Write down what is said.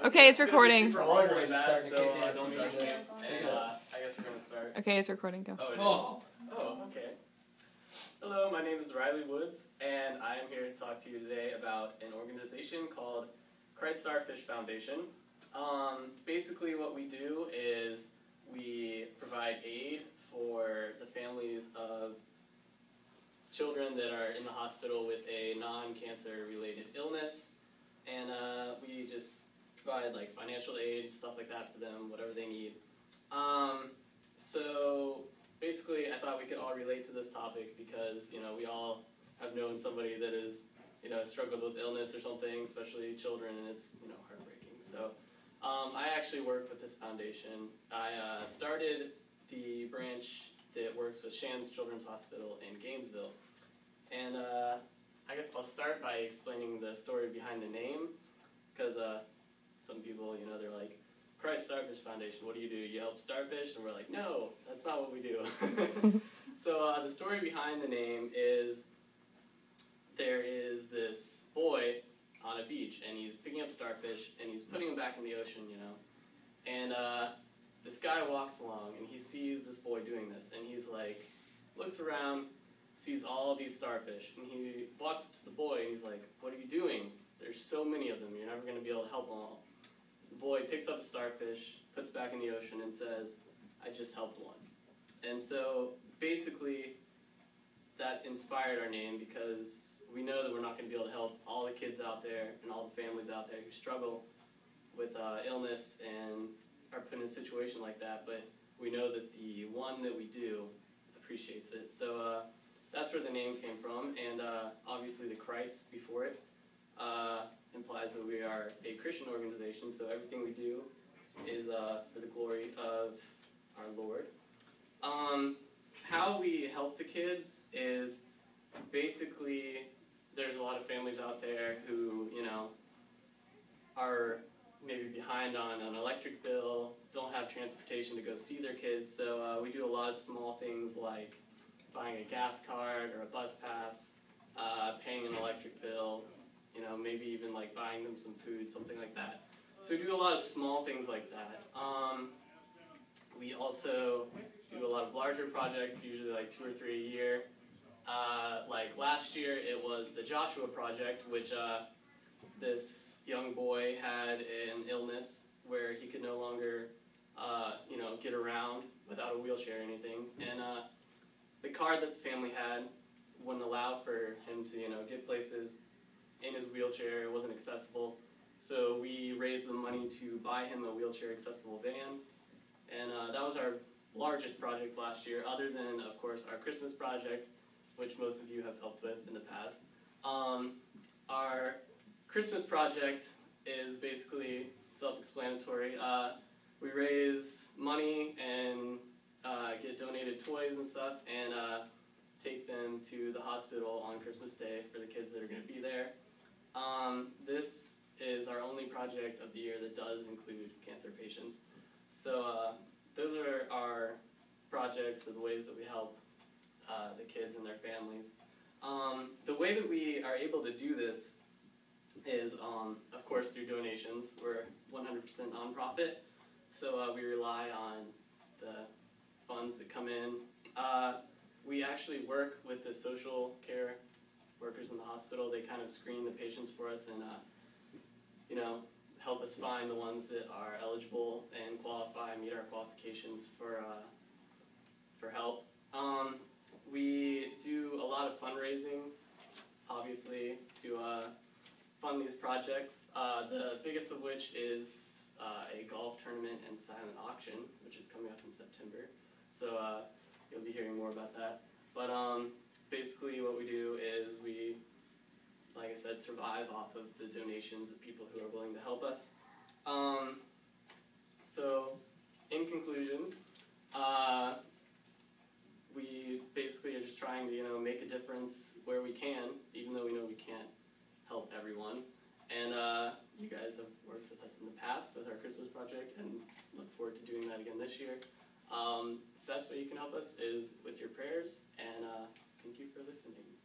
Okay, it's recording. Super awkward and bad, so don't judge me. And I guess we're gonna start. Okay, it's recording. Go. Oh, it is? Oh, okay. Hello, my name is Riley Woods, and I am here to talk to you today about an organization called Christ Starfish Foundation. Basically what we do is we provide aid for the families of children that are in the hospital with a non-cancer related illness, and we just provide like financial aid, stuff like that for them, whatever they need. So basically I thought we could all relate to this topic because, you know, we all have known somebody that is, you know, struggled with illness or something, especially children, and it's, you know, heartbreaking. So I actually work with this foundation. I started the branch that works with Shands Children's Hospital in Gainesville. And I guess I'll start by explaining the story behind the name, because some people, you know, they're like, Christ Starfish Foundation, what do? You help starfish? And we're like, no, that's not what we do. So the story behind the name is there is this boy on a beach, and he's picking up starfish, and he's putting them back in the ocean, you know. And this guy walks along, and he sees this boy doing this, and he's like, looks around, sees all these starfish, and he walks up to the boy, and he's like, what are you doing? There's so many of them, you're never going to be able to help them all. The boy picks up a starfish, puts it back in the ocean, and says, I just helped one. And so, basically, that inspired our name because we know that we're not going to be able to help all the kids out there and all the families out there who struggle with illness and are put in a situation like that, but we know that the one that we do appreciates it. So that's where the name came from, and obviously the Christ before it implies that we are a Christian organization, so everything we do is for the glory of our Lord. How we help the kids is basically there's a lot of families out there who, you know, are maybe behind on an electric bill, don't have transportation to go see their kids, so we do a lot of small things like buying a gas card or a bus pass, paying an electric bill, you know, maybe even like buying them some food, something like that. So we do a lot of small things like that. We also do a lot of larger projects, usually like 2 or 3 a year. Like last year it was the Joshua Project, which this young boy had an illness where he could no longer, you know, get around without a wheelchair or anything. And the card that the family had wouldn't allow for him to, you know, get places in his wheelchair. It wasn't accessible. So we raised the money to buy him a wheelchair accessible van. And that was our largest project last year, other than, of course, our Christmas project, which most of you have helped with in the past. Our Christmas project is basically self-explanatory. We raise money and get donated toys and stuff, and take them to the hospital on Christmas Day for the kids that are going to be there. This is our only project of the year that does include cancer patients. So those are our projects, or the ways that we help the kids and their families. The way that we are able to do this is, of course, through donations. We're 100% nonprofit, so we rely on the funds that come in. We actually work with the social care workers in the hospital. They kind of screen the patients for us and, you know, help us find the ones that are eligible and qualify, meet our qualifications for help. We do a lot of fundraising, obviously, to fund these projects. The biggest of which is a golf tournament and silent auction, which is coming up in September. So you'll be hearing more about that. But basically what we do is we, like I said, survive off of the donations of people who are willing to help us. So, in conclusion, we basically are just trying to, you know, make a difference where we can, even though we know we can't help everyone. And you guys have worked with us in the past with our Christmas project, and look forward to doing that again this year. The best way you can help us is with your prayers, and thank you for listening.